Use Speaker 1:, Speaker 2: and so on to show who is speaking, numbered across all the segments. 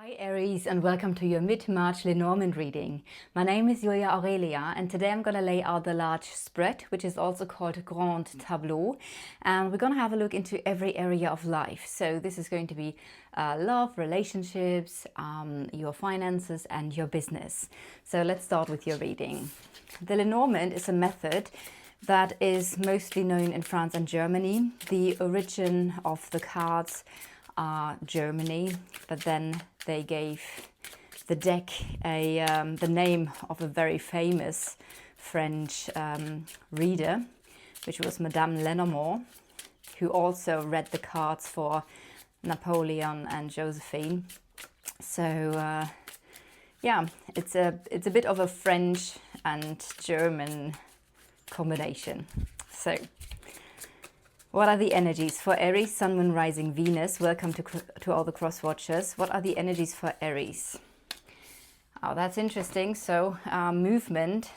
Speaker 1: Hi Aries, and welcome to your Mid-March Lenormand reading. My name is Julia Aurelia, and today I'm going to lay out the large spread, which is also called Grand Tableau, and we're going to have a look into every area of life. So this is going to be love, relationships, your finances and your business. So let's start with your reading. The Lenormand is a method that is mostly known in France and Germany. The origin of the cards are Germany, but then they gave the deck the name of a very famous French reader, which was Madame Lenormand, who also read the cards for Napoleon and Josephine. So yeah, it's a bit of a French and German combination. So what are the energies for Aries, Sun, Moon, Rising, Venus? Welcome to all the cross watchers. What are the energies for Aries? Oh, that's interesting. So movement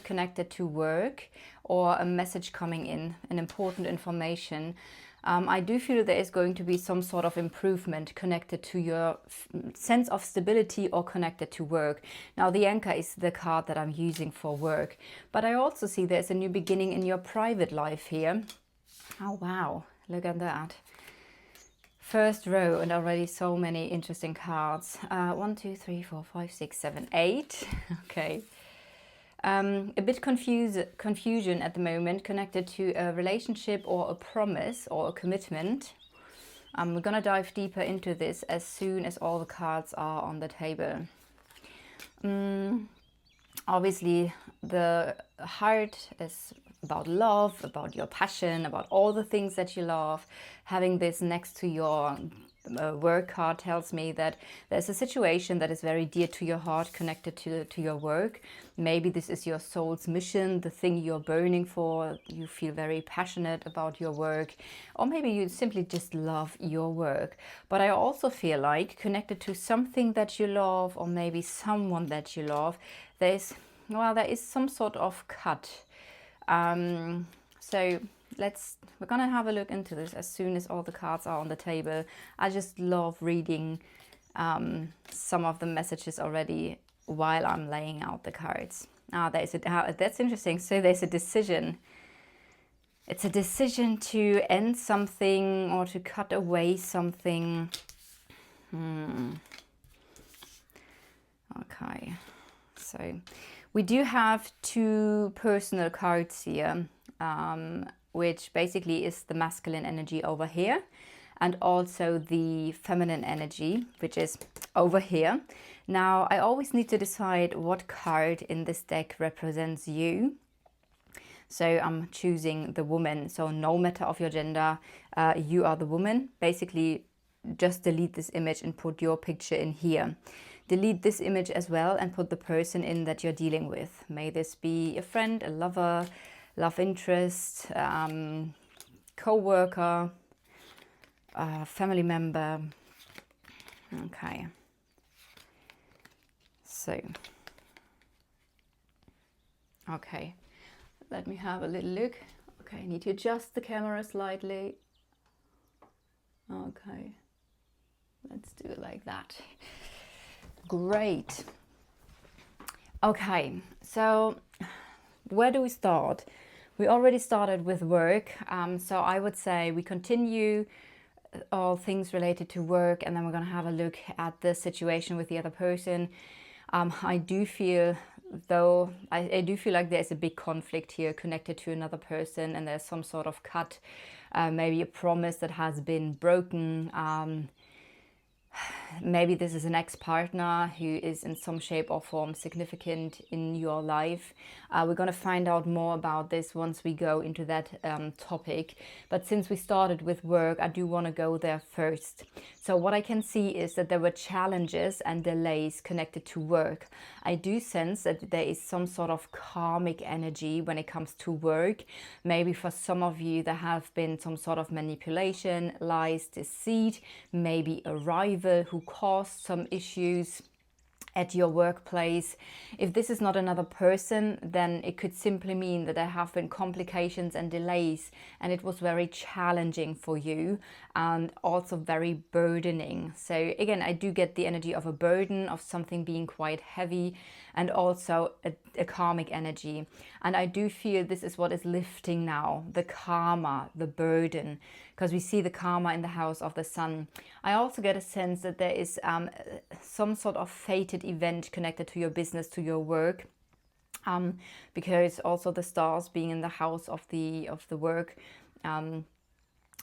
Speaker 1: connected to work, or a message coming in, an important information. I do feel there is going to be some sort of improvement connected to your sense of stability or connected to work. Now, the anchor is the card that I'm using for work, but I also see there's a new beginning in your private life here. Oh wow, look at that. First row, and already so many interesting cards. 1, 2, 3, 4, 5, 6, 7, 8. Okay. A bit confusion at the moment connected to a relationship or a promise or a commitment. We're gonna dive deeper into this as soon as all the cards are on the table. Obviously, the heart is about love, about your passion, about all the things that you love. Having this next to your work card tells me that there's a situation that is very dear to your heart, connected to your work. Maybe this is your soul's mission, the thing you're burning for. You feel very passionate about your work, or maybe you simply just love your work. But I also feel like connected to something that you love, or maybe someone that you love, there is some sort of cut. So we're gonna have a look into this as soon as all the cards are on the table. I just love reading some of the messages already while I'm laying out the cards. That's interesting. So there's a decision. It's a decision to end something or to cut away something. Okay, so we do have two personal cards here, which basically is the masculine energy over here, and also the feminine energy, which is over here. Now, I always need to decide what card in this deck represents you. So I'm choosing the woman. So no matter of your gender, you are the woman. Basically, just delete this image and put your picture in here. Delete this image as well and put the person in that you're dealing with. May this be a friend, a lover, love interest, co-worker, family member. Okay. So, okay. Let me have a little look. Okay, I need to adjust the camera slightly. Okay. Let's do it like that. Great. Okay, so where do we start? We already started with work, so I would say we continue all things related to work, and then we're going to have a look at the situation with the other person. I do feel like there's a big conflict here connected to another person, and there's some sort of cut, maybe a promise that has been broken. Maybe this is an ex-partner who is in some shape or form significant in your life. We're going to find out more about this once we go into that topic. But since we started with work, I do want to go there first. So what I can see is that there were challenges and delays connected to work. I do sense that there is some sort of karmic energy when it comes to work. Maybe for some of you there have been some sort of manipulation, lies, deceit, maybe a rival who caused some issues. at your workplace. If this is not another person, then it could simply mean that there have been complications and delays, and it was very challenging for you and also very burdening. So again, I do get the energy of a burden, of something being quite heavy, and also a karmic energy. And I do feel this is what is lifting now, the karma, the burden, because we see the karma in the house of the sun. I also get a sense that there is some sort of fated event connected to your business, to your work, because also the stars being in the house of the work. And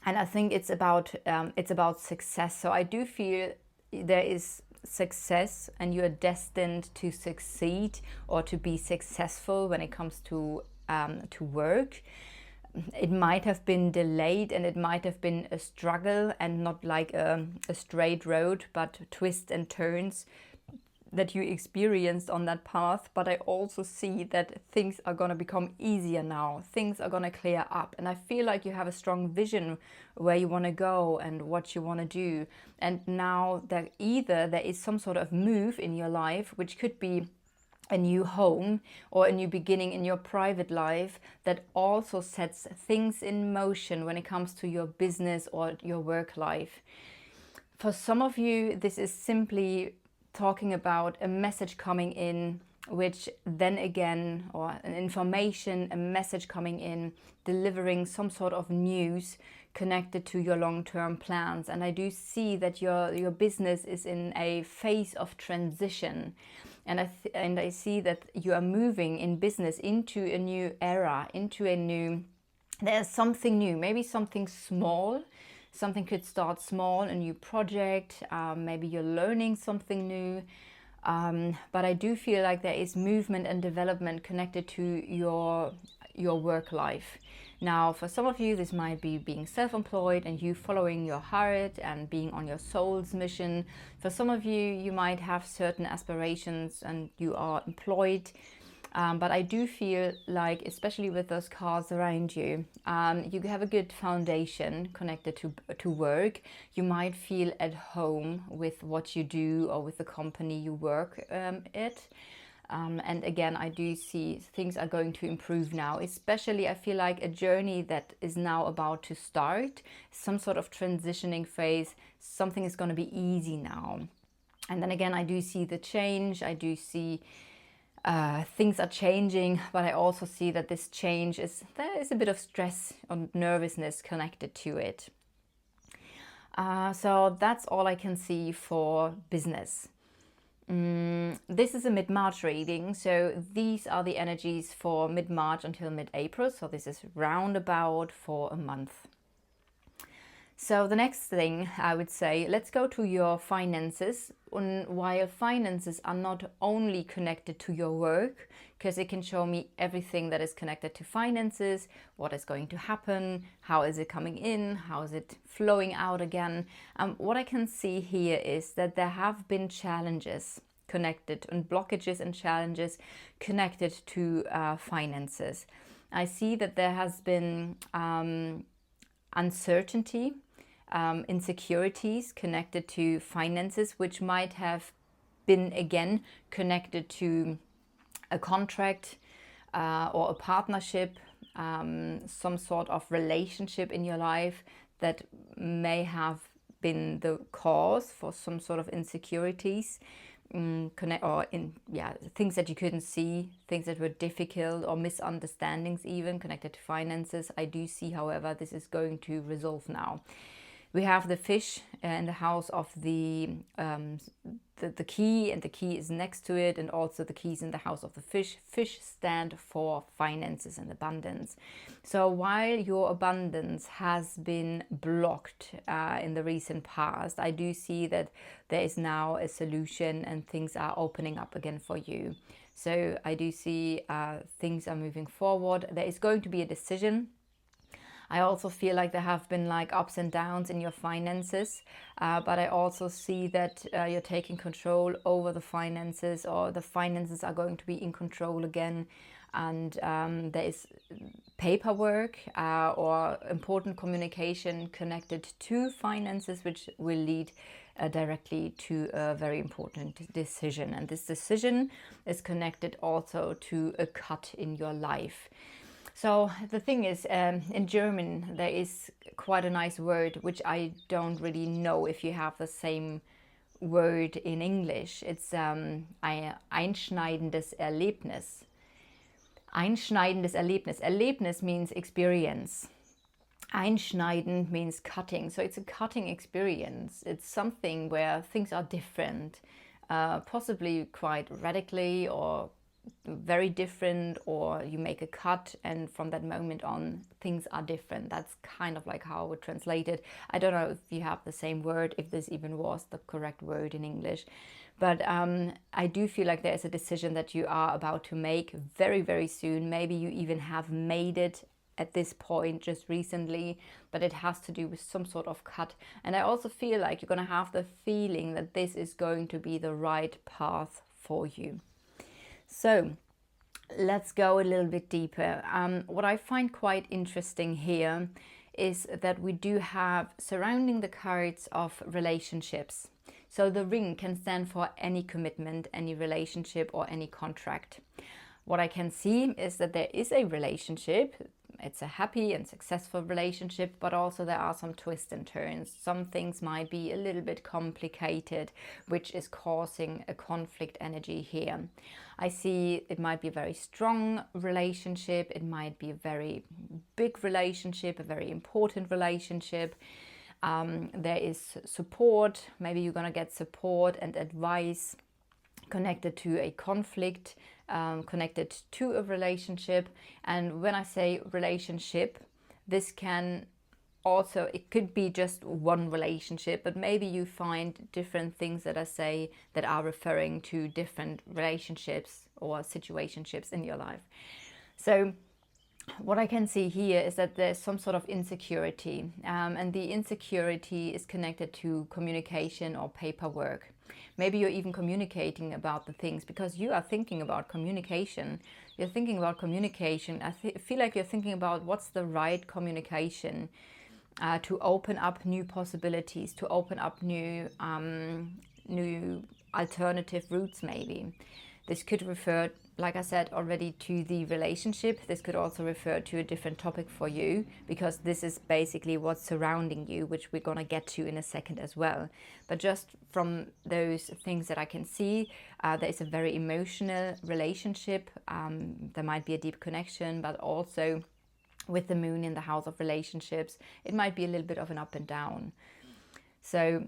Speaker 1: I think it's about success. So I do feel there is success, and you are destined to succeed or to be successful when it comes to work. It might have been delayed, and it might have been a struggle, and not like a straight road, but twists and turns that you experienced on that path. But I also see that things are going to become easier now. Things are going to clear up. And I feel like you have a strong vision where you want to go and what you want to do. And now that either there is some sort of move in your life, which could be a new home or a new beginning in your private life, that also sets things in motion when it comes to your business or your work life. For some of you, this is simply talking about a message coming in, which then again, or an information, a message coming in, delivering some sort of news connected to your long-term plans. And I do see that your business is in a phase of transition. And I see that you are moving in business into a new era, there's something new, maybe something small. Something could start small, a new project, maybe you're learning something new. But I do feel like there is movement and development connected to your work life. Now, for some of you, this might be being self-employed and you following your heart and being on your soul's mission. For some of you, you might have certain aspirations and you are employed. But I do feel like, especially with those cards around you, you have a good foundation connected to work. You might feel at home with what you do or with the company you work at. And again, I do see things are going to improve now. Especially, I feel like a journey that is now about to start, some sort of transitioning phase. Something is going to be easy now. And then again, I do see the change. I do see things are changing, but I also see that this change there is a bit of stress and nervousness connected to it. So that's all I can see for business. This is a mid-March reading, so these are the energies for mid-March until mid-April. So this is roundabout for a month. So the next thing I would say, let's go to your finances. While finances are not only connected to your work, because it can show me everything that is connected to finances, what is going to happen, how is it coming in, how is it flowing out again. What I can see here is that there have been challenges connected, and blockages and challenges connected to finances. I see that there has been uncertainty, insecurities connected to finances, which might have been again connected to a contract or a partnership, some sort of relationship in your life that may have been the cause for some sort of insecurities, things that you couldn't see, things that were difficult, or misunderstandings even connected to finances. I do see, however, this is going to resolve now. We have the fish in the house of the key, and the key is next to it, and also the keys in the house of the fish. Fish stand for finances and abundance. So while your abundance has been blocked in the recent past, I do see that there is now a solution and things are opening up again for you. So I do see things are moving forward. There is going to be a decision. I also feel like there have been like ups and downs in your finances, but I also see that you're taking control over the finances, or the finances are going to be in control again. And there is paperwork or important communication connected to finances, which will lead directly to a very important decision. And this decision is connected also to a cut in your life. So the thing is, in German, there is quite a nice word, which I don't really know if you have the same word in English. It's einschneidendes Erlebnis. Einschneidendes Erlebnis. Erlebnis means experience. Einschneiden means cutting. So it's a cutting experience. It's something where things are different, possibly quite radically or very different, or you make a cut and from that moment on things are different. That's kind of like how I would translate it. I don't know if you have the same word, if this even was the correct word in English, but I do feel like there is a decision that you are about to make very, very soon. Maybe you even have made it at this point just recently, but it has to do with some sort of cut. And I also feel like you're going to have the feeling that this is going to be the right path for you. So let's go a little bit deeper. What I find quite interesting here is that we do have surrounding the cards of relationships. So the ring can stand for any commitment, any relationship, or any contract. What I can see is that there is a relationship. It's a happy and successful relationship, but also there are some twists and turns. Some things might be a little bit complicated, which is causing a conflict energy here. I see it might be a very strong relationship. It might be a very big relationship, a very important relationship. There is support. Maybe you're going to get support and advice connected to a conflict, connected to a relationship. And when I say relationship, this can also, it could be just one relationship, but maybe you find different things that I say that are referring to different relationships or situationships in your life. So what I can see here is that there's some sort of insecurity, and the insecurity is connected to communication or paperwork. Maybe you're even communicating about the things because you are thinking about communication. You're thinking about communication. I feel like you're thinking about what's the right communication to open up new possibilities, to open up new alternative routes maybe. This could refer, like I said already, to the relationship. This could also refer to a different topic for you, because this is basically what's surrounding you, which we're going to get to in a second as well. But just from those things that I can see, there is a very emotional relationship. There might be a deep connection, but also with the moon in the house of relationships, it might be a little bit of an up and down. So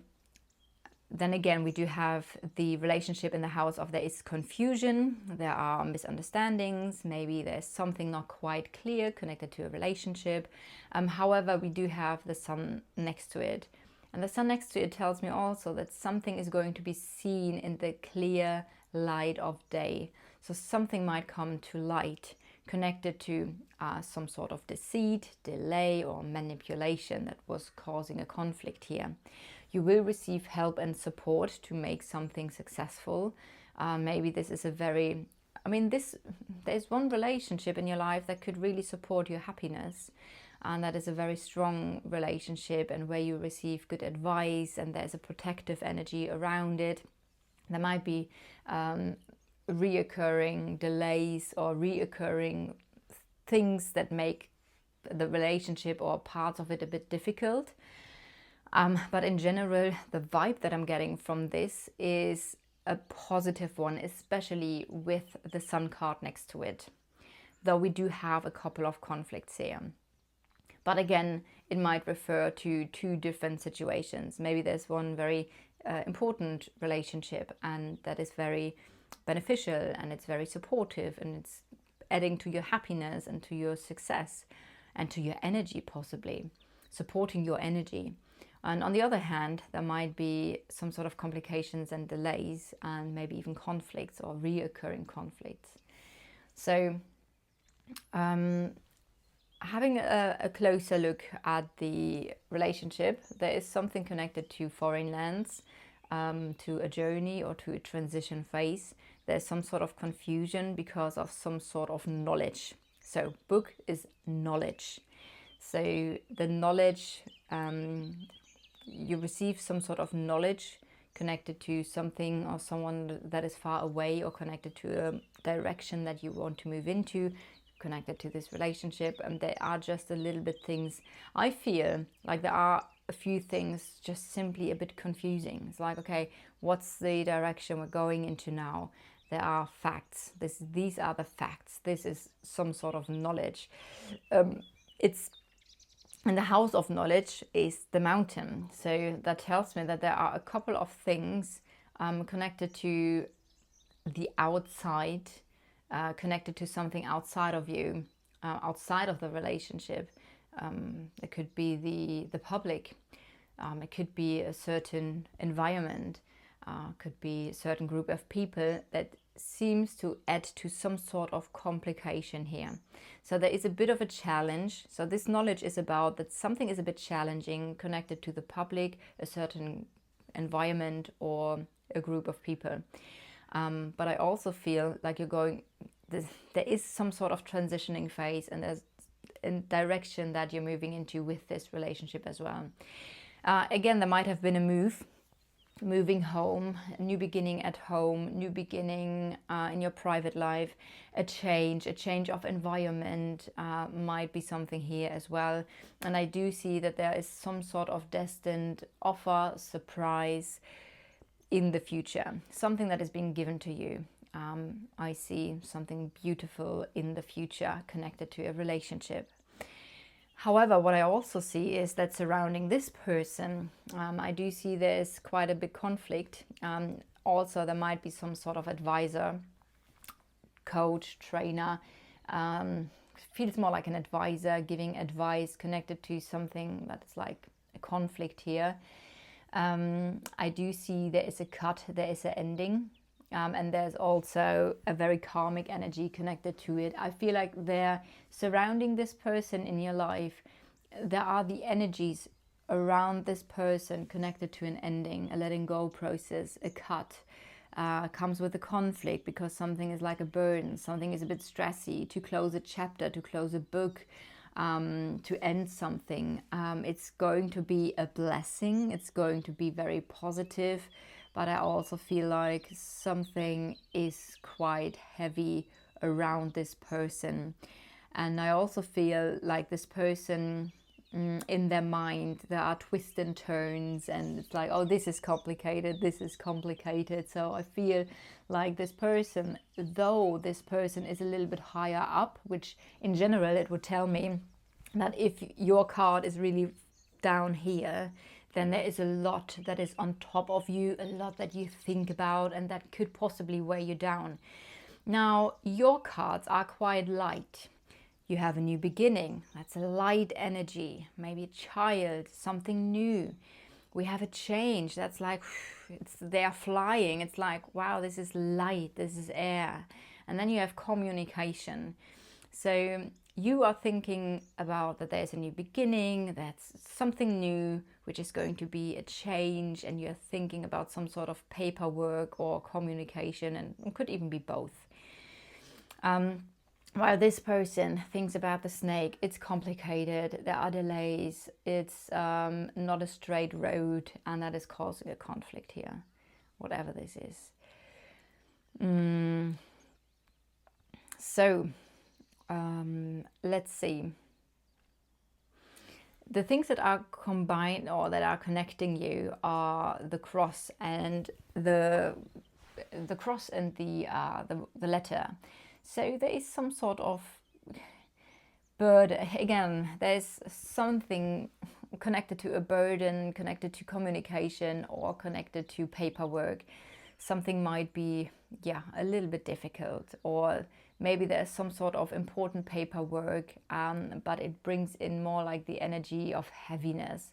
Speaker 1: then again, we do have the relationship in the house of there is confusion, there are misunderstandings, maybe there's something not quite clear connected to a relationship. However, we do have the sun next to it. And the sun next to it tells me also that something is going to be seen in the clear light of day. So something might come to light connected to some sort of deceit, delay, or manipulation that was causing a conflict here. You will receive help and support to make something successful. Maybe this is a very, there's one relationship in your life that could really support your happiness. And that is a very strong relationship, and where you receive good advice and there's a protective energy around it. There might be reoccurring delays or reoccurring things that make the relationship or parts of it a bit difficult. But in general, the vibe that I'm getting from this is a positive one, especially with the sun card next to it. Though we do have a couple of conflicts here. But again, it might refer to two different situations. Maybe there's one very important relationship, and that is very beneficial, and it's very supportive, and it's adding to your happiness and to your success and to your energy, possibly supporting your energy. And on the other hand, there might be some sort of complications and delays, and maybe even conflicts or reoccurring conflicts. So having a closer look at the relationship, there is something connected to foreign lands, to a journey or to a transition phase. There's some sort of confusion because of some sort of knowledge. So book is knowledge. So the knowledge you receive some sort of knowledge connected to something or someone that is far away, or connected to a direction that you want to move into, connected to this relationship. And there are just a little bit things, I feel like there are a few things just simply a bit confusing. It's like, okay, what's the direction we're going into now? There are facts. These are the facts. This is some sort of knowledge. It's in the house of knowledge is the mountain. So that tells me that there are a couple of things connected to the outside, connected to something outside of you, outside of the relationship. It could be the public. It could be a certain environment. Could be a certain group of people that seems to add to some sort of complication here. So there is a bit of a challenge. So this knowledge is about that something is a bit challenging, connected to the public, a certain environment, or a group of people. But I also feel like there is some sort of transitioning phase, and there's a direction that you're moving into with this relationship as well. Again, there might have been a moving home, a new beginning at home, new beginning in your private life, a change of environment might be something here as well. And I do see that there is some sort of destined offer, surprise in the future, something that is being given to you. I see something beautiful in the future connected to a relationship. However, what I also see is that surrounding this person, I do see there's quite a big conflict. Also, there might be some sort of advisor, coach, trainer. Feels more like an advisor giving advice connected to something that's like a conflict here. I do see there is a cut, there is an ending. And there's also a very karmic energy connected to it. I feel like they're surrounding this person in your life. There are the energies around this person connected to an ending, a letting go process, a cut. Comes with a conflict because something is like a burden, something is a bit stressy, to close a chapter, to close a book, to end something. It's going to be a blessing. It's going to be very positive. But I also feel like something is quite heavy around this person. And I also feel like this person, in their mind, there are twists and turns, and it's like, oh, this is complicated, this is complicated. So I feel like this person, though this person is a little bit higher up, which in general it would tell me that if your card is really down here, then there is a lot that is on top of you, a lot that you think about, and that could possibly weigh you down. Now, your cards are quite light. You have a new beginning. That's a light energy. Maybe a child, something new. We have a change. That's like, they're flying. It's like, wow, this is light, this is air. And then you have communication. So you are thinking about that there's a new beginning, that's something new, which is going to be a change, and you're thinking about some sort of paperwork or communication, and it could even be both. While this person thinks about the snake, it's complicated, there are delays, it's not a straight road, and that is causing a conflict here, whatever this is. So let's see. The things that are combined or that are connecting you are the cross and the letter. So there is some sort of burden. Again, there's something connected to a burden, connected to communication, or connected to paperwork. Something might be, a little bit difficult, or maybe there's some sort of important paperwork, but it brings in more like the energy of heaviness.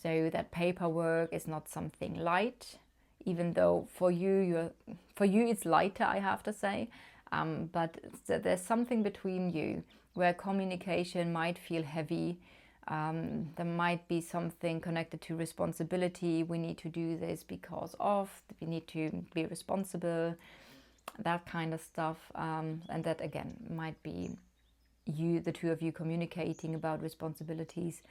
Speaker 1: So that paperwork is not something light, even though for you it's lighter, I have to say. But there's something between you where communication might feel heavy. There might be something connected to responsibility. We need to do this because we need to be responsible, that kind of stuff. And that again might be the two of you communicating about responsibilities.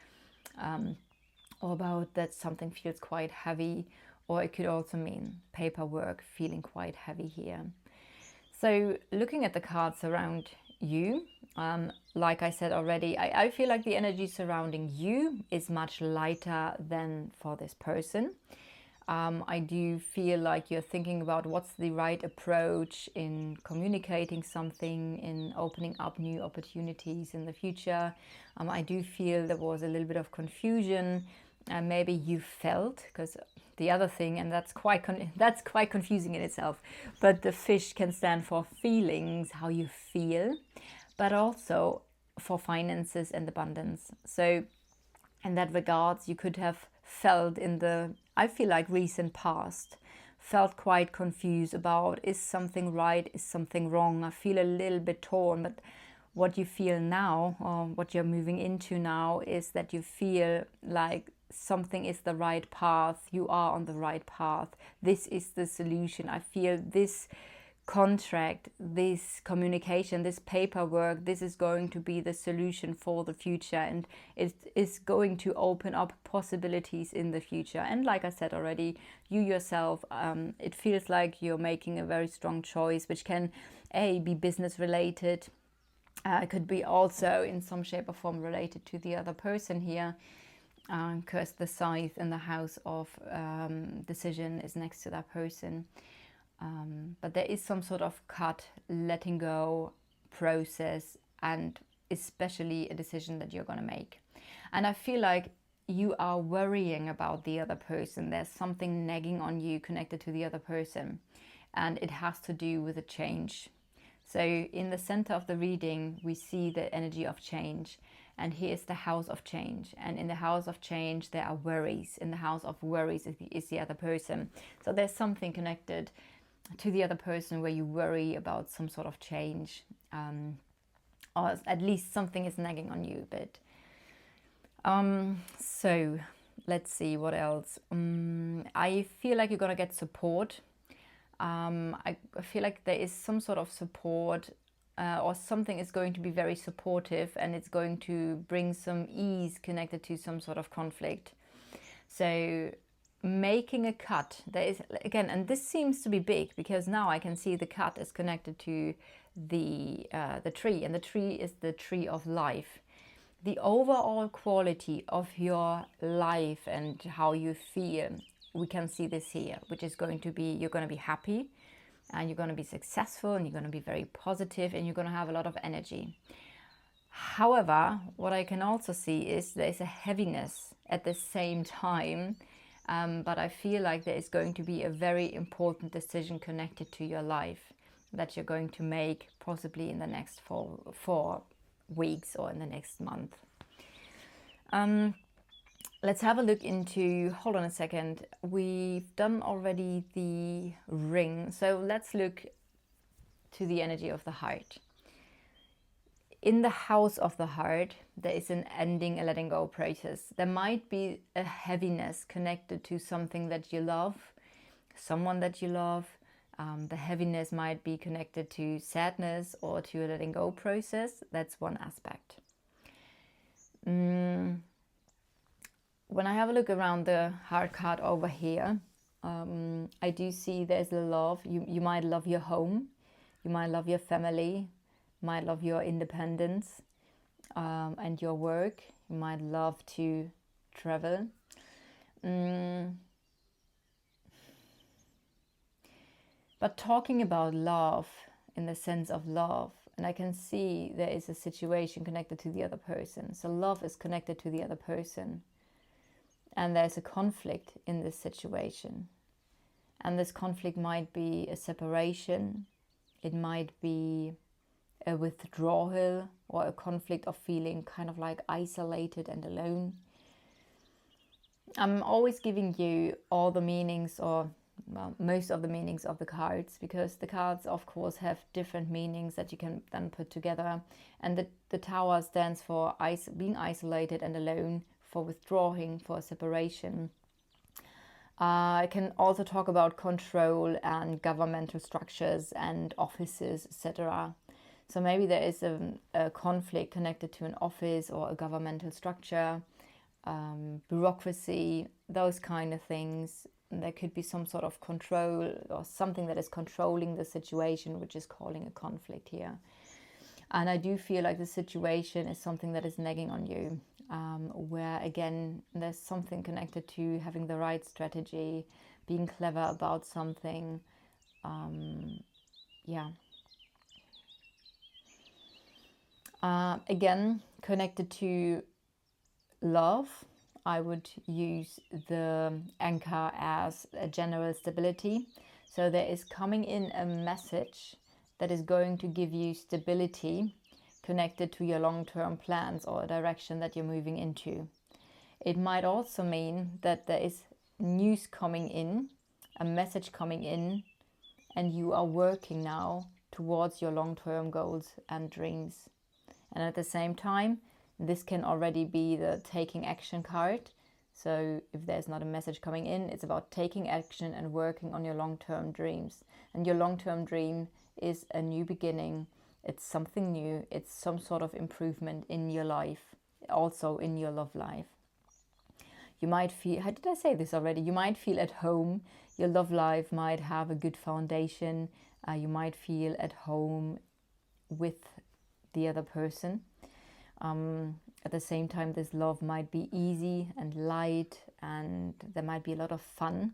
Speaker 1: or about that something feels quite heavy, or it could also mean paperwork feeling quite heavy here. So looking at the cards around you, like I said already, I feel like the energy surrounding you is much lighter than for this person. I do feel like you're thinking about what's the right approach in communicating something, in opening up new opportunities in the future. I do feel there was a little bit of confusion. Maybe you felt, because the other thing, and that's quite confusing in itself, but the fish can stand for feelings, how you feel, but also for finances and abundance. So in that regards, you could have felt in the, I feel like, recent past, felt quite confused about, is something right, is something wrong? I feel a little bit torn, but what you feel now, or what you're moving into now, is that you feel like something is the right path, you are on the right path, this is the solution. I feel this contract, this communication, this paperwork, this is going to be the solution for the future, and it is going to open up possibilities in the future. And like I said already, you yourself, it feels like you're making a very strong choice, which can be business related, it could be also in some shape or form related to the other person here, because the scythe in the house of decision is next to that person. But there is some sort of cut, letting go process, and especially a decision that you're going to make. And I feel like you are worrying about the other person. There's something nagging on you connected to the other person, and it has to do with a change. So in the center of the reading, we see the energy of change. And here's the house of change. And in the house of change, there are worries. In the house of worries is the other person. So there's something connected to the other person where you worry about some sort of change. Or at least something is nagging on you a bit. So let's see what else. I feel like you're going to get support. I feel like there is some sort of support, or something is going to be very supportive, and it's going to bring some ease connected to some sort of conflict. So making a cut, there is, again, and this seems to be big, because now I can see the cut is connected to the tree, and the tree is the tree of life. The overall quality of your life and how you feel, we can see this here, which is going to be, you're going to be happy, and you're going to be successful, and you're going to be very positive, and you're going to have a lot of energy. However, what I can also see is there's a heaviness at the same time, but I feel like there is going to be a very important decision connected to your life that you're going to make, possibly in the next four weeks or in the next month. Let's have a look into, hold on a second, we've done already the ring, so let's look to the energy of the heart. In the house of the heart, there is an ending, a letting go process. There might be a heaviness connected to something that you love, someone that you love. The heaviness might be connected to sadness or to a letting go process. That's one aspect. When I have a look around the heart card over here, I do see there's a love. You might love your home, you might love your family, you might love your independence and your work. You might love to travel. But talking about love in the sense of love, and I can see there is a situation connected to the other person. So love is connected to the other person. And there's a conflict in this situation. And this conflict might be a separation. It might be a withdrawal, or a conflict of feeling kind of like isolated and alone. I'm always giving you all the meanings, or well, most of the meanings of the cards, because the cards, of course, have different meanings that you can then put together. And the tower stands for being isolated and alone, for withdrawing, for separation. I can also talk about control and governmental structures and offices, etc. So maybe there is a conflict connected to an office or a governmental structure. bureaucracy, those kind of things. There could be some sort of control or something that is controlling the situation, which is causing a conflict here. And I do feel like the situation is something that is nagging on you, where again, there's something connected to having the right strategy, being clever about something. Again, connected to love, I would use the anchor as a general stability. So there is coming in a message that is going to give you stability connected to your long-term plans or a direction that you're moving into. It might also mean that there is news coming in, a message coming in, and you are working now towards your long-term goals and dreams. And at the same time, this can already be the taking action card. So if there's not a message coming in, it's about taking action and working on your long-term dreams. And your long-term dream is a new beginning. It's something new. It's some sort of improvement in your life, also in your love life. You might feel, how did I say this already? You might feel at home. Your love life might have a good foundation. You might feel at home with the other person. At the same time, this love might be easy and light, and there might be a lot of fun.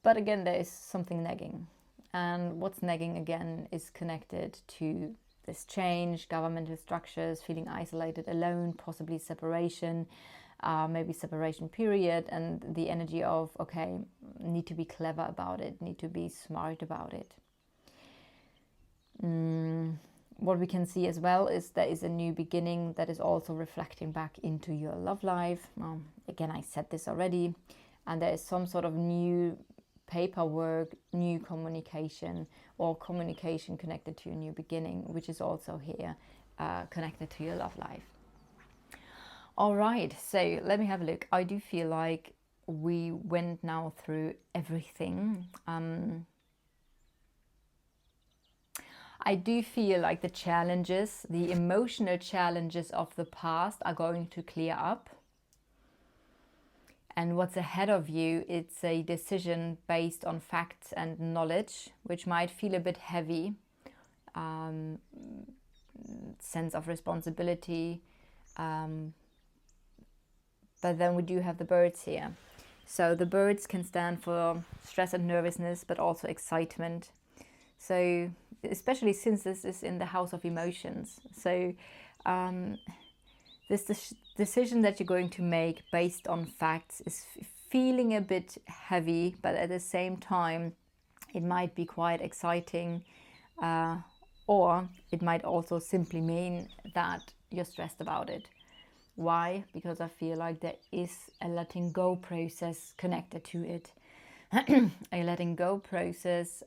Speaker 1: But again, there is something nagging. And what's nagging again is connected to this change, governmental structures, feeling isolated, alone, possibly separation, maybe separation period, and the energy of, okay, need to be clever about it, need to be smart about it. What we can see as well is there is a new beginning that is also reflecting back into your love life. Again, I said this already. And there is some sort of new paperwork, new communication, or communication connected to a new beginning, which is also here connected to your love life. All right, so let me have a look. I do feel like we went now through everything. I do feel like the challenges, the emotional challenges of the past are going to clear up. And what's ahead of you, it's a decision based on facts and knowledge, which might feel a bit heavy. Sense of responsibility. But then we do have the birds here. So the birds can stand for stress and nervousness, but also excitement. So especially since this is in the house of emotions. So this decision that you're going to make based on facts is feeling a bit heavy, but at the same time, it might be quite exciting. Or it might also simply mean that you're stressed about it. Why? Because I feel like there is a letting go process connected to it. A letting go process,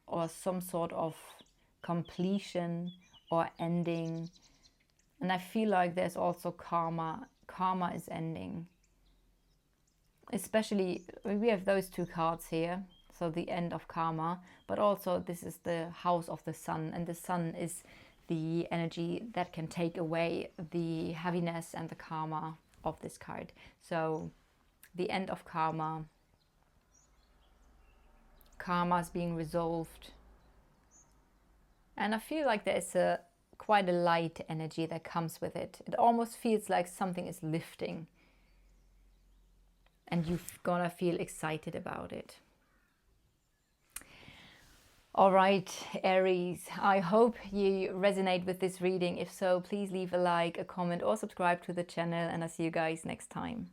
Speaker 1: or some sort of completion or ending. And I feel like there's also karma. Karma is ending. Especially, we have those two cards here. So the end of karma, but also this is the house of the sun. And the sun is the energy that can take away the heaviness and the karma of this card. So the end of karma. Karma is being resolved. And I feel like there's quite a light energy that comes with it. It almost feels like something is lifting. And you're gonna feel excited about it. All right, Aries, I hope you resonate with this reading. If so, please leave a like, a comment, or subscribe to the channel, and I'll see you guys next time.